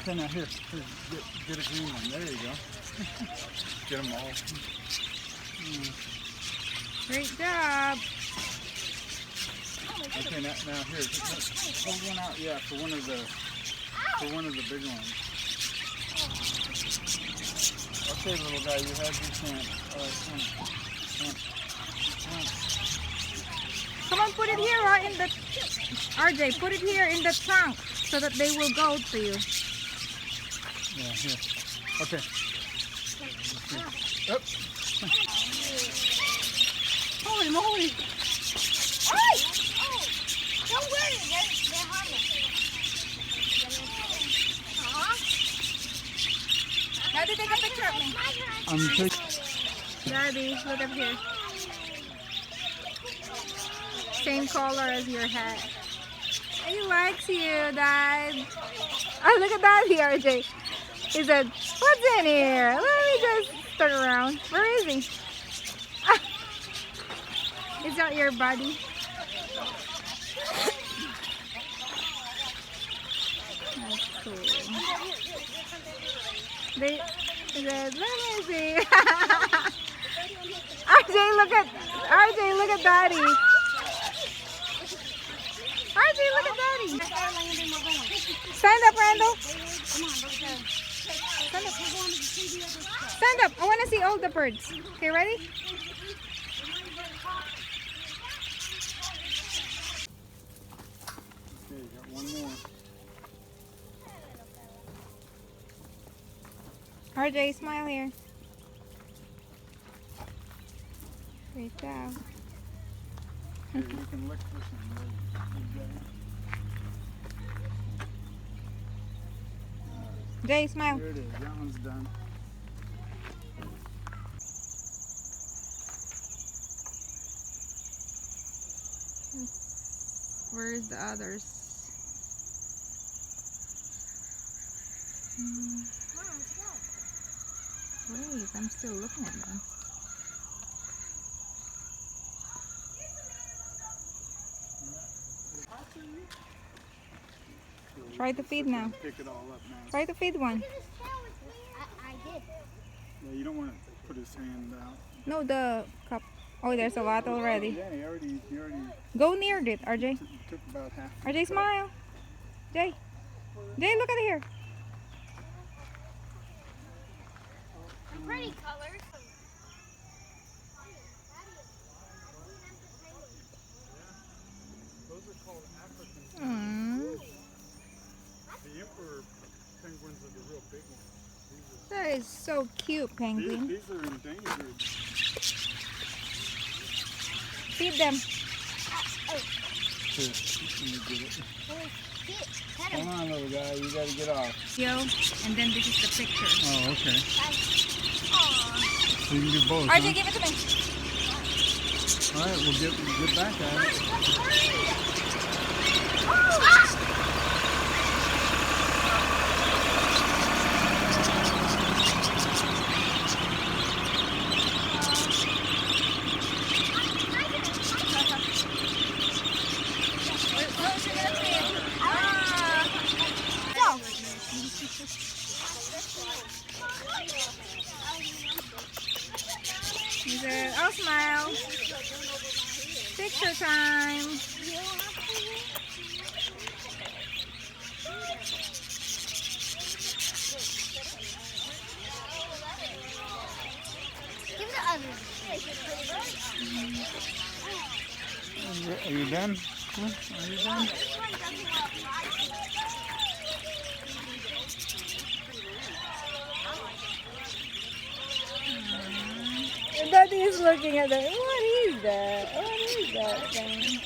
Okay, now here get a green one. There you go. Get them all. Great job. Okay, now here, hold one out. Yeah, for one of the big ones. Okay, little guy, you had your chance. All right, come on. Come on, put it here in the... RJ, put it here in the trunk so that they will go to you. Yeah, here. Okay. Up. Holy moly! Hey! Don't worry, they're harmless. Daddy, take a picture of me. I'm taking... Daddy, look up here. Same color as your hat. He likes you, Dad. Oh, look at Daddy, RJ. He said, what's in here? Let me just turn around. Where is he? Is that your buddy? That's cool. They said, let me see. RJ, look at Daddy. RJ, look at Daddy. Stand up, Randall. Stand up. Stand up. I want to see all the birds. Okay, ready? Okay, you got one more. RJ, smile here. Great job. Here, you can lick this one. Jay, smile. Here it is. That one's done. Where's the others? Wait, I'm still looking at them. Try to feed now. Pick it all up now. Try to feed one. I did. Yeah, you don't want to put his hand out. No, the cup. Oh, there's a lot already. Yeah, he already Go near it, RJ. took about half. RJ, smile. Jay. Jay, look at here. Pretty colors. Those are called African. The emperor penguins are the real big ones. That is so cute, penguin. These are endangered. Feed them. Here, let me get it. Hold on, little guy. You got to get off. Yo, and then this is the picture. Oh, okay. So you can do both. RJ, Huh? give it to me. All right, we'll get back at it. I'll smile. Picture time. Give the others. Are you done? Huh? Are you done? Daddy is looking at them. What is that? What is that thing?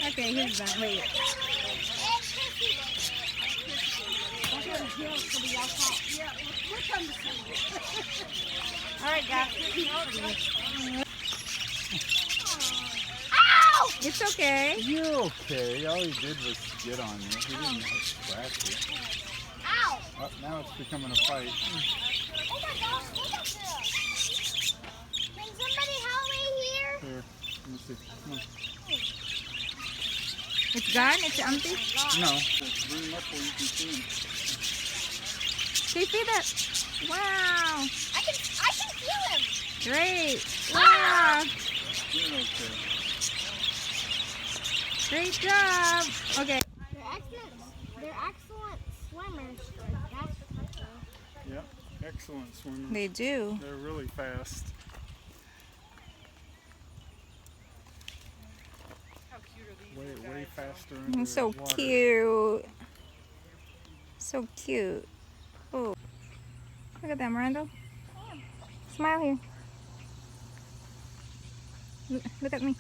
Okay, he's done. Wait. Alright, guys. Ow! It's okay. You're okay. All he did was get on you. He didn't scratch you. Ow! Oh, now it's becoming a fight. Oh my gosh, look at this! Can somebody help me here? Here, let me see. Come on. It's gone? It's empty? No, just bring them up where you can see them. Can you see that? Wow. I can feel him. Great. Wow. You're okay. Great job. Okay. They're excellent swimmers. That's for sure. Yep, excellent swimmers. They do. They're really fast. Way faster under So the water. cute. So cute. Oh. Look at them, Randall. Smile here. Look at me.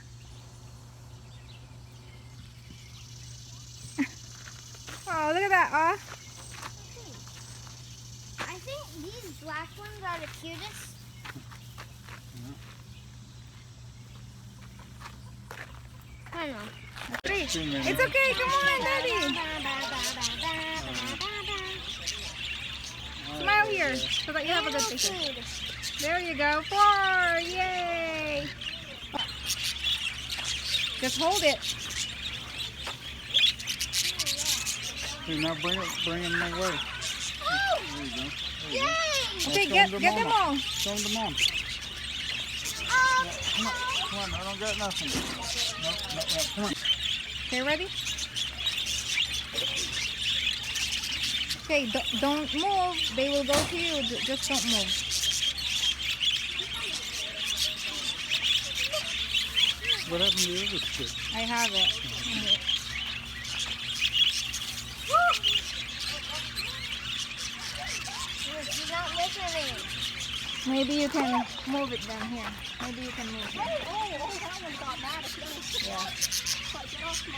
Oh, look at that. Oh. I think these black ones are the cutest. I don't know. Three. 2 minutes. It's okay. Come on, Daddy. Smile here so that you have a good picture. There you go. 4. Yay. Just hold it. Okay, now bring them my way. There you go. There you go. Yay! Okay, Show get to them Mama. all. Show them to Mom. Come on, I don't got nothing. No, come on. Okay, ready? Okay, don't move. They will go to you. Just don't move. What happened to the other stick? I have it. She's not listening. Maybe you can move it down here. Maybe you can move it. Yeah.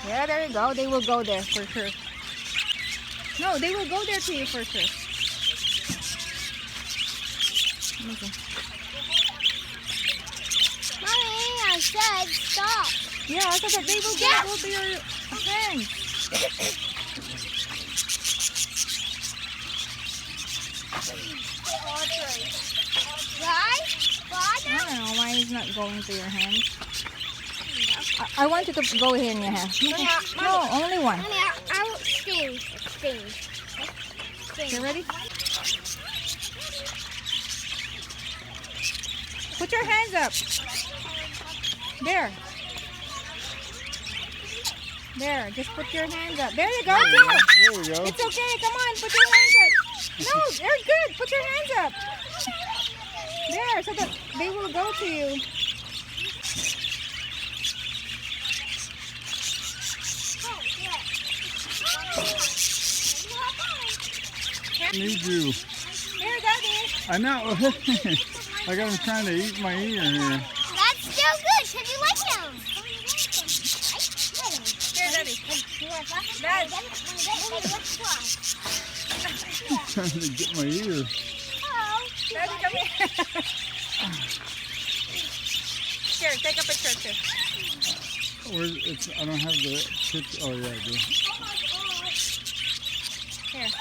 Yeah, there you go. They will go there for sure. No, they will go there to you for sure. Okay. Mommy, I said stop. Yeah, so that they will go to your hands. Right? I don't know why he's not going to your hands. I want you to go here in your hand. No, only one. Mommy, I will sting. You ready? Put your hands up. There. There, just put your hands up. There you go. There we go. It's okay. Come on, put your hands up. No, you're good. Put your hands up. There, so that they will go to you. Need you. Here, Daddy. I know. I got him trying to eat my ear here. That's still good because you like him. Here, Daddy. Dad. Trying to get my ear. Daddy, come here. Here, take a picture too. Where's it's? I don't have the picture. Oh yeah, I do. Here.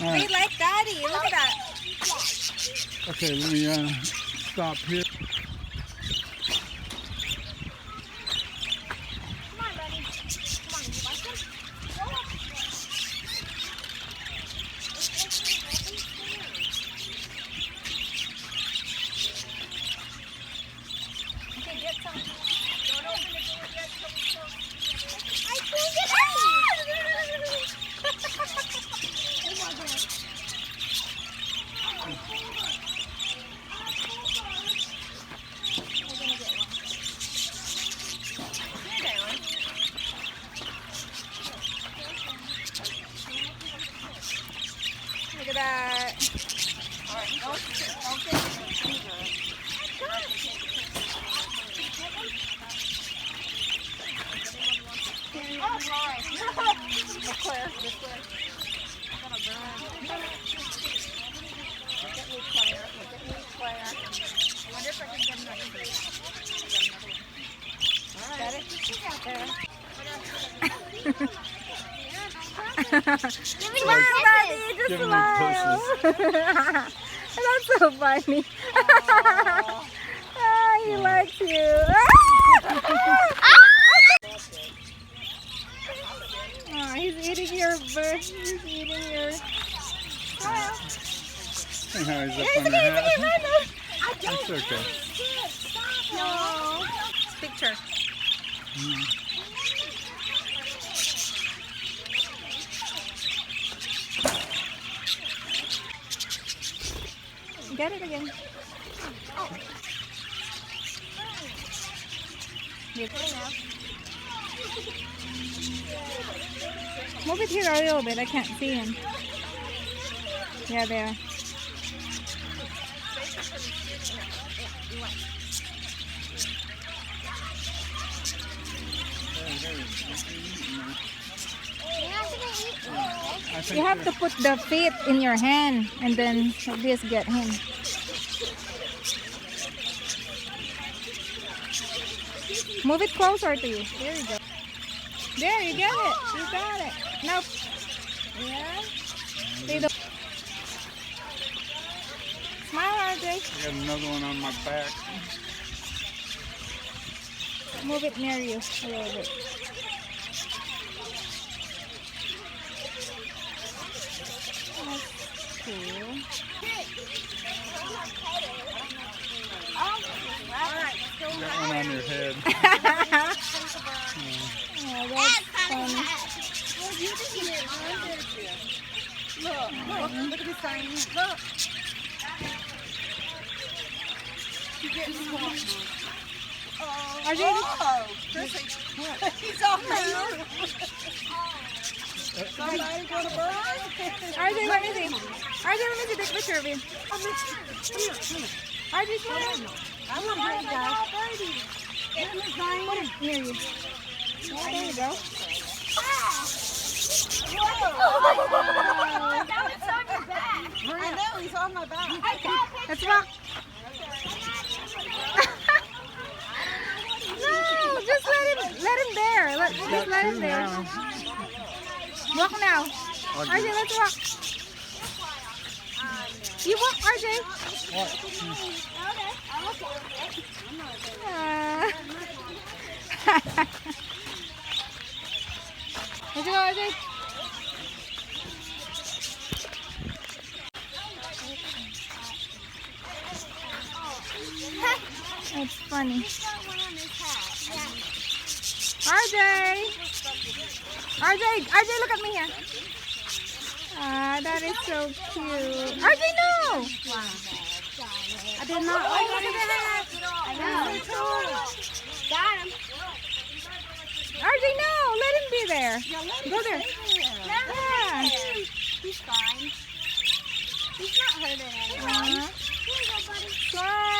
All They right. like Daddy. Look at that. Okay, let me stop here. Come on, buddy. Come on, you like him? Go up there. Okay, get some. Don't open the door yet. I think it's Look at that. Smile, Daddy. Just Give 'em smile. That's so funny. Ah, he likes you. Oh, he's eating your bird. He's eating your. Now he's up It's on okay, your it's okay, hat. no. That's okay. No. Picture. Get it again. Move it here a little bit. I can't see him. Yeah, there. You have to put the feet in your hand and then like this get him. Move it closer to you. There you go. There, you get it. You got it. Nope. Yeah. They don't. Smile, RJ. I got another one on my back. Move it near you a little bit. That's cool. Got one on your head. Oh, that's funny. Look at this tiny. Look. He's getting small. RJ, He's off my nose. Somebody gonna burn? RJ, let me see. RJ, let me see the picture of you. RJ, smile. I want birdie, guys. Put it near you. Oh, there you go. Now it's on your back. I know, he's on my back. Let's rock. No, just let him there. Just let him there. Walk now. RJ, let's walk. You walk, RJ. Let's go, RJ. It's funny. RJ! RJ, look at me here. Ah, that is so cute. RJ, no! I did not. Oh, look at that. I know. Got him. RJ, no! Let him be there. Go there. Yeah. He's fine. He's not hurting anyone. Smile.